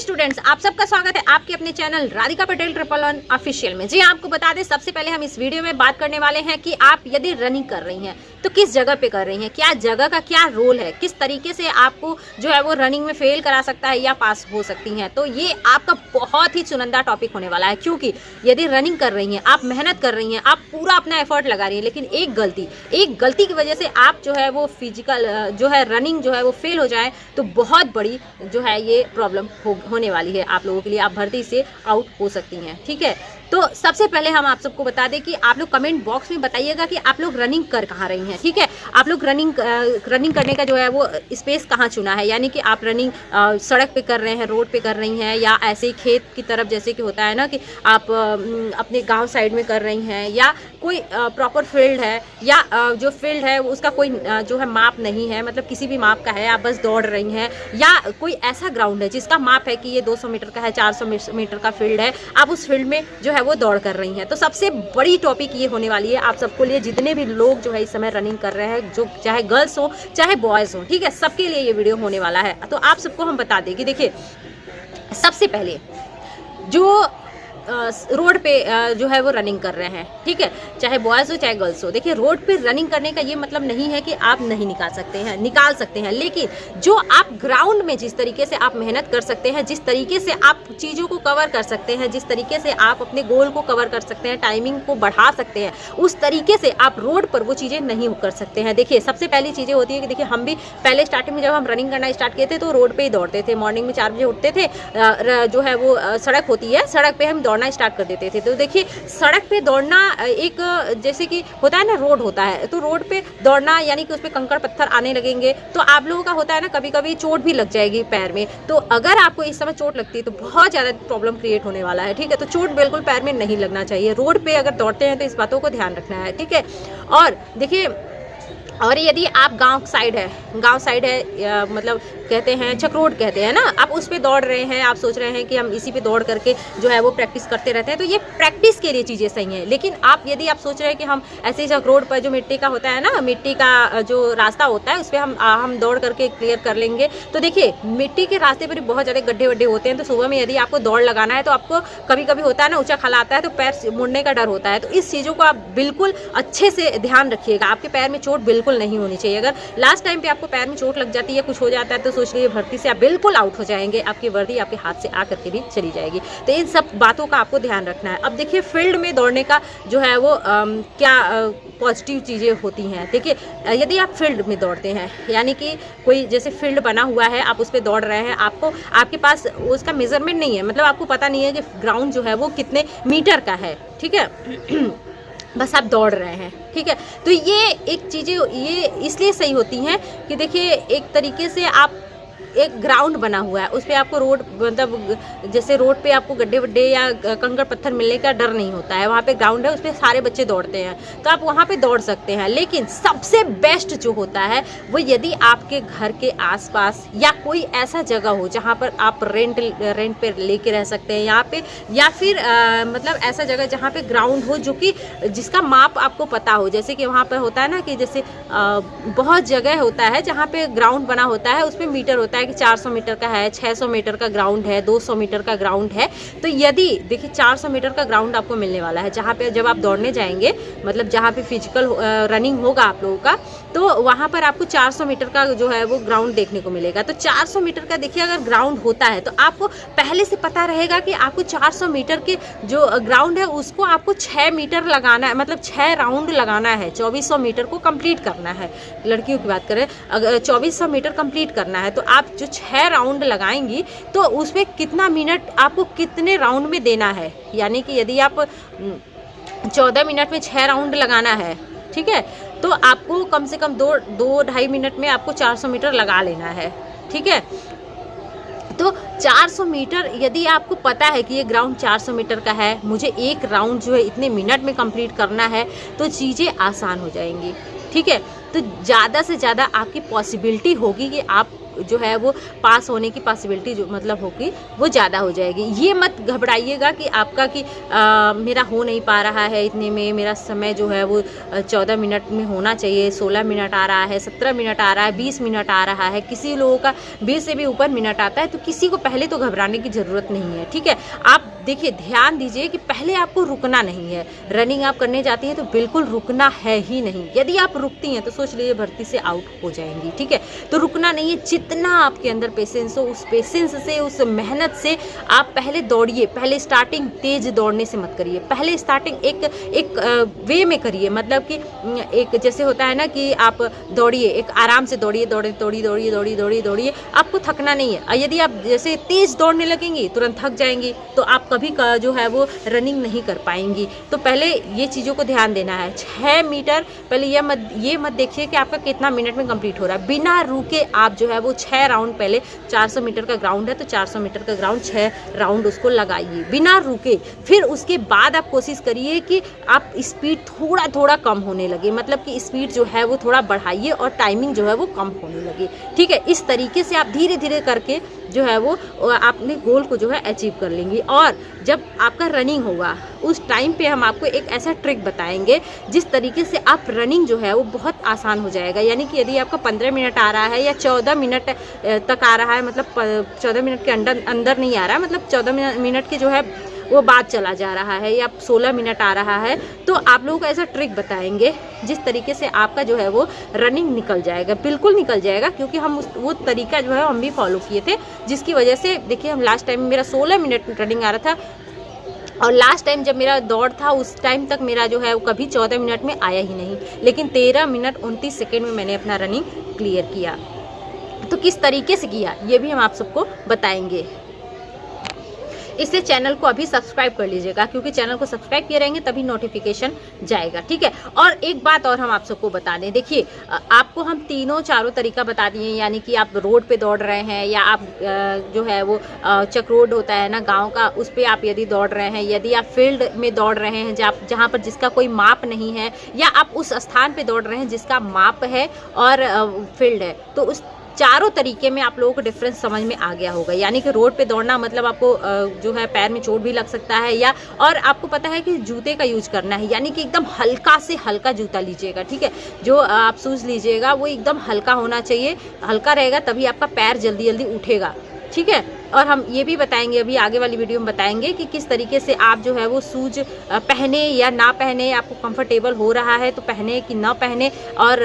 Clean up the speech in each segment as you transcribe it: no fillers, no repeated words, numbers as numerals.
Students, आप सबका स्वागत है आपके अपने चैनल राधिका पटेल 111 ऑफिशियल में। जी आपको बता दें, सबसे पहले हम इस वीडियो में बात करने वाले हैं कि आप यदि रनिंग कर रही हैं तो किस जगह पे कर रही हैं, क्या जगह का क्या रोल है, किस तरीके से आपको जो है वो रनिंग में फेल करा सकता है या पास हो सकती हैं। तो ये आपका बहुत ही चुनिंदा टॉपिक होने वाला है, क्योंकि यदि रनिंग कर रही हैं, आप मेहनत कर रही हैं, आप पूरा अपना एफर्ट लगा रही हैं, लेकिन एक गलती की वजह से आप जो है वो फिजिकल जो है रनिंग जो है वो फेल हो जाए तो बहुत बड़ी जो है ये प्रॉब्लम होने वाली है आप लोगों के लिए। आप भर्ती से आउट हो सकती हैं। ठीक है, तो सबसे पहले हम आप सबको बता दें कि आप लोग कमेंट बॉक्स में बताइएगा कि आप लोग रनिंग कर कहाँ रही हैं। ठीक है, आप लोग रनिंग करने का जो है वो स्पेस कहाँ चुना है, यानी कि आप रनिंग सड़क पे कर रहे हैं, रोड पे कर रही हैं, या ऐसे ही खेत की तरफ जैसे कि होता है ना कि आप अपने गांव साइड में कर रही हैं, या कोई प्रॉपर फील्ड है, या जो फील्ड है उसका कोई जो है माप नहीं है, मतलब किसी भी माप का है, आप बस दौड़ रही हैं, या कोई ऐसा ग्राउंड है जिसका माप है कि ये 200 मीटर का है, 400 मीटर का फील्ड है, आप उस फील्ड में जो है वो दौड़ कर रही हैं। तो सबसे बड़ी टॉपिक ये होने वाली है आप सबको लिए, जितने भी लोग जो है इस समय रनिंग कर रहे हैं, जो चाहे गर्ल्स हो चाहे बॉयज़ हो, ठीक है, सबके लिए ये वीडियो होने वाला है। तो आप सबको हम बता दें कि देखिए, सबसे पहले जो रोड पे जो है वो रनिंग कर रहे हैं, ठीक है, चाहे बॉयज़ हो चाहे गर्ल्स हो। देखिए, रोड पे रनिंग करने का ये मतलब नहीं है कि आप नहीं निकाल सकते हैं, लेकिन जो आप ग्राउंड में जिस तरीके से आप मेहनत कर सकते हैं, जिस तरीके से आप चीज़ों को कवर कर सकते हैं, जिस तरीके से आप अपने गोल को कवर कर सकते हैं, टाइमिंग को बढ़ा सकते हैं, उस तरीके से आप रोड पर वो चीज़ें नहीं कर सकते हैं। देखिए, सबसे पहली चीज़ें होती है कि देखिए, हम भी पहले स्टार्टिंग में जब हम रनिंग करना स्टार्ट किए थे तो रोड पर ही दौड़ते थे। मॉर्निंग में 4 बजे उठते थे, जो है वो सड़क होती है, सड़क पर हम दौड़ना स्टार्ट कर देते थे। तो देखिए, सड़क पे दौड़ना एक जैसे कि होता है ना, रोड होता है, तो रोड पे दौड़ना यानी कि उस पे कंकड़ पत्थर आने लगेंगे, तो आप लोगों का होता है ना, कभी कभी चोट भी लग जाएगी पैर में। तो अगर आपको इस समय चोट लगती है तो बहुत ज़्यादा प्रॉब्लम क्रिएट होने वाला है। ठीक है, तो चोट बिल्कुल पैर में नहीं लगना चाहिए। रोड पे अगर दौड़ते हैं तो इस बातों को ध्यान रखना है। ठीक है, और देखिए, और यदि आप गांव साइड है मतलब कहते हैं चक्रोड कहते हैं ना, आप उस पे दौड़ रहे हैं, आप सोच रहे हैं कि हम इसी पे दौड़ करके जो है वो प्रैक्टिस करते रहते हैं, तो ये प्रैक्टिस के लिए चीज़ें सही हैं। लेकिन यदि आप सोच रहे हैं कि हम ऐसे ही चक्रोड पर जो मिट्टी का होता है ना, मिट्टी का जो रास्ता होता है उस पर हम दौड़ करके क्लियर कर लेंगे, तो देखिए, मिट्टी के रास्ते पर बहुत ज़्यादा गड्ढे वड्ढे होते हैं। तो सुबह में यदि आपको दौड़ लगाना है तो आपको कभी कभी होता है ना, ऊंचा खाला आता है तो पैर मुड़ने का डर होता है। तो इस चीज़ों को आप बिल्कुल अच्छे से ध्यान रखिएगा, आपके पैर में चोट बिल्कुल नहीं होनी चाहिए। अगर लास्ट टाइम पे आपको पैर में चोट लग जाती है, कुछ हो जाता है, तो सोच लीजिए भर्ती से आप बिल्कुल आउट हो जाएंगे, आपकी वर्दी आपके हाथ से आकर के भी चली जाएगी। तो इन सब बातों का आपको ध्यान रखना है। अब देखिए, फील्ड में दौड़ने का जो है वो क्या पॉजिटिव चीज़ें होती हैं। देखिए, यदि आप फील्ड में दौड़ते हैं, यानी कि कोई जैसे फील्ड बना हुआ है, आप उस पर दौड़ रहे हैं, आपके पास उसका मेजरमेंट नहीं है, मतलब आपको पता नहीं है कि ग्राउंड जो है वो कितने मीटर का है। ठीक है बस आप दौड़ रहे हैं। ठीक है, तो ये एक चीज़ें ये इसलिए सही होती हैं कि देखिए, एक तरीके से आप एक ग्राउंड बना हुआ है, उस पर आपको रोड मतलब जैसे रोड पे आपको गड्ढे वड्ढे या कंकड़ पत्थर मिलने का डर नहीं होता है। वहाँ पे ग्राउंड है, उस पर सारे बच्चे दौड़ते हैं, तो आप वहाँ पे दौड़ सकते हैं। लेकिन सबसे बेस्ट जो होता है वो यदि आपके घर के आसपास या कोई ऐसा जगह हो जहाँ पर आप रेंट पे लेके रह सकते हैं यहाँ पे, या फिर मतलब ऐसा जगह जहाँ पे ग्राउंड हो जो कि जिसका माप आपको पता हो। जैसे कि वहाँ पर होता है ना कि जैसे बहुत जगह होता है जहाँ पे ग्राउंड बना होता है, उसमें मीटर होता है कि 400 मीटर का है, 600 मीटर का ग्राउंड है, 200 मीटर का ग्राउंड है। तो यदि देखिए, 400 मीटर का ग्राउंड आपको मिलने वाला है, जहाँ पे जब आप दौड़ने जाएंगे, मतलब जहाँ पे फिजिकल रनिंग होगा आप लोगों का, तो वहाँ पर आपको 400 मीटर का जो है वो ग्राउंड देखने को मिलेगा। तो 400 मीटर का देखिए अगर ग्राउंड होता है तो आपको पहले से पता रहेगा कि आपको 400 मीटर के जो ग्राउंड है उसको आपको 6 मीटर लगाना है, मतलब 6 राउंड लगाना है, 2400 मीटर को कंप्लीट करना है। लड़कियों की बात करें, अगर 2400 मीटर कंप्लीट करना है तो आप जो 6 राउंड लगाएंगी तो उसमें कितना मिनट आपको कितने राउंड में देना है, यानी कि यदि आप 14 मिनट में 6 राउंड लगाना है, ठीक है, तो आपको कम से कम 2-2.5 मिनट में आपको 400 मीटर लगा लेना है। ठीक है, तो 400 मीटर यदि आपको पता है कि ये ग्राउंड 400 मीटर का है, मुझे एक राउंड जो है इतने मिनट में कंप्लीट करना है, तो चीज़ें आसान हो जाएंगी। ठीक है, तो ज़्यादा से ज़्यादा आपकी पॉसिबिलिटी होगी कि आप जो है वो पास होने की पॉसिबिलिटी जो मतलब होगी वो ज़्यादा हो जाएगी। ये मत घबराइएगा कि आपका कि मेरा हो नहीं पा रहा है इतने में, मेरा समय जो है वो 14 मिनट में होना चाहिए, 16 मिनट आ रहा है, 17 मिनट आ रहा है, 20 मिनट आ रहा है, किसी लोगों का 20 से भी ऊपर मिनट आता है। तो किसी को पहले तो घबराने की ज़रूरत नहीं है, ठीक है। आप देखिए, ध्यान दीजिए कि पहले आपको रुकना नहीं है। रनिंग आप करने जाती हैं तो बिल्कुल रुकना है ही नहीं। यदि आप रुकती हैं तो सोच लीजिए भर्ती से आउट हो जाएंगी, ठीक है। तो रुकना नहीं है। जितना आपके अंदर पेशेंस हो, उस पेशेंस से, उस मेहनत से आप पहले दौड़िए। पहले स्टार्टिंग तेज दौड़ने से मत करिए, पहले स्टार्टिंग एक वे में करिए। मतलब कि एक जैसे होता है ना कि आप दौड़िए, एक आराम से दौड़िए, दौड़िए, आपको थकना नहीं है। और यदि आप जैसे तेज दौड़ने लगेंगी तुरंत थक जाएंगी, तो आप कभी जो है वो रनिंग नहीं कर पाएंगी। तो पहले ये चीज़ों को ध्यान देना है। 6 मीटर पहले ये मत देखिए कि आपका कितना मिनट में कंप्लीट हो रहा है। बिना रुके आप जो है वो 6 राउंड, पहले 400 मीटर का ग्राउंड है तो 400 मीटर का ग्राउंड 6 राउंड उसको लगाइए बिना रुके। फिर उसके बाद आप कोशिश करिए कि आप स्पीड थोड़ा कम होने लगे, मतलब कि स्पीड जो है वो थोड़ा बढ़ाइए और टाइमिंग जो है वो कम होने लगे, ठीक है। इस तरीके से आप धीरे धीरे करके जो है वो अपने गोल को जो है अचीव कर लेंगी। और जब आपका रनिंग होगा उस टाइम पे हम आपको एक ऐसा ट्रिक बताएंगे जिस तरीके से आप रनिंग जो है वो बहुत आसान हो जाएगा। यानी कि यदि आपका 15 मिनट आ रहा है या 14 मिनट तक आ रहा है, मतलब 14 मिनट के अंदर नहीं आ रहा है, मतलब 14 मिनट के जो है वो बाद चला जा रहा है, या 16 मिनट आ रहा है, तो आप लोगों को ऐसा ट्रिक बताएंगे जिस तरीके से आपका जो है वो रनिंग निकल जाएगा, बिल्कुल निकल जाएगा। क्योंकि हम वो तरीका जो है हम भी फॉलो किए थे, जिसकी वजह से देखिए हम लास्ट टाइम मेरा 16 मिनट रनिंग आ रहा था, और लास्ट टाइम जब मेरा दौड़ था उस टाइम तक मेरा जो है वो कभी 14 मिनट में आया ही नहीं, लेकिन 13 मिनट 29 सेकेंड में मैंने अपना रनिंग क्लियर किया। तो किस तरीके से किया ये भी हम आप सबको बताएंगे। इसलिए चैनल को अभी सब्सक्राइब कर लीजिएगा, क्योंकि चैनल को सब्सक्राइब किए रहेंगे तभी नोटिफिकेशन जाएगा, ठीक है। और एक बात और हम आप सबको बता दें, देखिए आपको हम तीनों चारों तरीका बता दिए। यानी कि आप रोड पे दौड़ रहे हैं, या आप जो है वो चक रोड होता है ना गांव का, उस पर आप यदि दौड़ रहे हैं, यदि आप फील्ड में दौड़ रहे हैं जहाँ पर जिसका कोई माप नहीं है, या आप उस स्थान पे दौड़ रहे हैं जिसका माप है और फील्ड है, तो उस चारों तरीके में आप लोगों को डिफरेंस समझ में आ गया होगा। यानी कि रोड पे दौड़ना मतलब आपको जो है पैर में चोट भी लग सकता है, या और आपको पता है कि जूते का यूज करना है, यानी कि एकदम हल्का से हल्का जूता लीजिएगा, ठीक है। जो आप शूज़ लीजिएगा वो एकदम हल्का होना चाहिए, हल्का रहेगा तभी आपका पैर जल्दी जल्दी उठेगा, ठीक है। और हम ये भी बताएंगे अभी आगे वाली वीडियो में बताएंगे कि किस तरीके से आप जो है वो शूज पहने या ना पहने, आपको कंफर्टेबल हो रहा है तो पहने कि ना पहने, और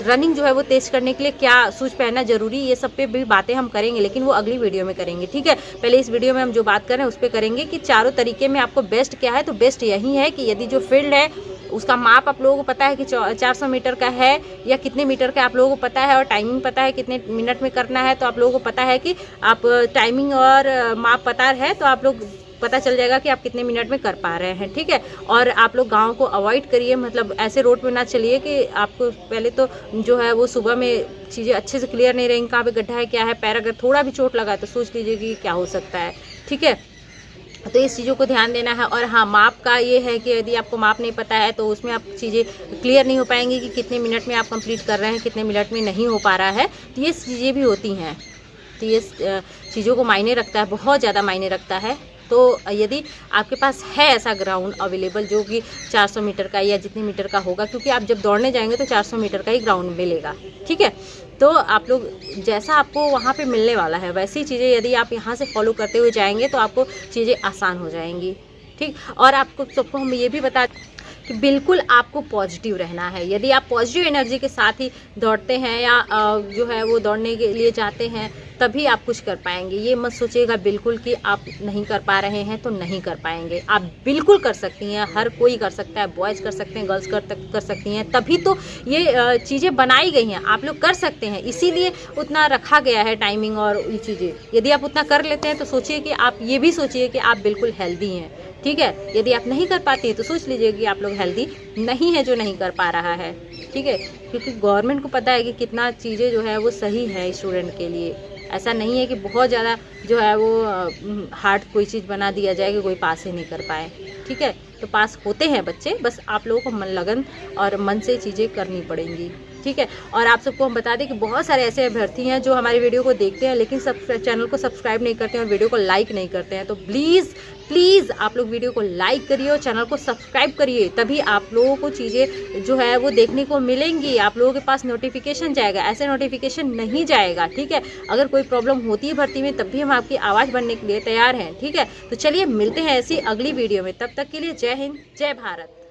रनिंग जो है वो तेज करने के लिए क्या शूज पहनना जरूरी, ये सब पे भी बातें हम करेंगे, लेकिन वो अगली वीडियो में करेंगे, ठीक है। पहले इस वीडियो में हम जो बात कर रहे हैं उस पर करेंगे कि चारों तरीके में आपको बेस्ट क्या है। तो बेस्ट यही है कि यदि जो फील्ड है उसका माप आप लोगों को पता है कि 400 मीटर का है या कितने मीटर का आप लोगों को पता है, और टाइमिंग पता है कितने मिनट में करना है, तो आप लोगों को पता है कि आप टाइमिंग और माप पता है तो आप लोग पता चल जाएगा कि आप कितने मिनट में कर पा रहे हैं, ठीक है। और आप लोग गांव को अवॉइड करिए, मतलब ऐसे रोड पे ना चलिए कि आपको पहले तो जो है वो सुबह में चीज़ें अच्छे से क्लियर नहीं रहेंगी, कहाँ पे गड्ढा है क्या है, पैर अगर थोड़ा भी चोट लगा तो सोच लीजिए कि क्या हो सकता है, ठीक है। तो इस चीज़ों को ध्यान देना है। और हाँ, माप का ये है कि यदि आपको माप नहीं पता है तो उसमें आप चीज़ें क्लियर नहीं हो पाएंगी कि कितने मिनट में आप कंप्लीट कर रहे हैं, कितने मिनट में नहीं हो पा रहा है। तो ये चीज़ें भी होती हैं, तो ये चीज़ों को मायने रखता है, बहुत ज़्यादा मायने रखता है। तो यदि आपके पास है ऐसा ग्राउंड अवेलेबल जो कि 400 मीटर का या जितने मीटर का होगा, क्योंकि आप जब दौड़ने जाएंगे तो 400 मीटर का ही ग्राउंड मिलेगा, ठीक है। तो आप लोग जैसा आपको वहाँ पे मिलने वाला है वैसी चीज़ें यदि आप यहाँ से फॉलो करते हुए जाएंगे तो आपको चीज़ें आसान हो जाएंगी, ठीक। और आपको सबको हम ये भी बता कि बिल्कुल आपको पॉजिटिव रहना है। यदि आप पॉजिटिव एनर्जी के साथ ही दौड़ते हैं या जो है वो दौड़ने के लिए जाते हैं तभी आप कुछ कर पाएंगे। ये मत सोचिएगा बिल्कुल कि आप नहीं कर पा रहे हैं तो नहीं कर पाएंगे, आप बिल्कुल कर सकती हैं, हर कोई कर सकता है, बॉयज़ कर सकते हैं, गर्ल्स कर सकती हैं, तभी तो ये चीज़ें बनाई गई हैं, आप लोग कर सकते हैं, इसीलिए उतना रखा गया है टाइमिंग और ये चीज़ें। यदि आप उतना कर लेते हैं तो सोचिए कि आप ये भी सोचिए कि आप बिल्कुल हेल्दी हैं, ठीक है। यदि आप नहीं कर पाती तो सोच लीजिए कि आप लोग हेल्दी नहीं है जो नहीं कर पा रहा है, ठीक है। क्योंकि गवर्नमेंट को पता है कि कितना चीज़ें जो है वो सही है स्टूडेंट के लिए। ऐसा नहीं है कि बहुत ज़्यादा जो है वो हार्ड कोई चीज़ बना दिया जाए कि कोई पास ही नहीं कर पाए, ठीक है। तो पास होते हैं बच्चे, बस आप लोगों को मन लगन और मन से चीज़ें करनी पड़ेंगी, ठीक है। और आप सबको हम बता दें कि बहुत सारे ऐसे अभ्यर्थी हैं जो हमारी वीडियो को देखते हैं लेकिन चैनल को सब्सक्राइब नहीं करते हैं और वीडियो को लाइक नहीं करते हैं। तो प्लीज़ आप लोग वीडियो को लाइक करिए और चैनल को सब्सक्राइब करिए, तभी आप लोगों को चीज़ें जो है वो देखने को मिलेंगी, आप लोगों के पास नोटिफिकेशन जाएगा, ऐसे नोटिफिकेशन नहीं जाएगा, ठीक है। अगर कोई प्रॉब्लम होती है भर्ती में तब भी हम आपकी आवाज़ बनने के लिए तैयार हैं, ठीक है। तो चलिए मिलते हैं ऐसी अगली वीडियो में, तब तक के लिए जय हिंद, जय भारत।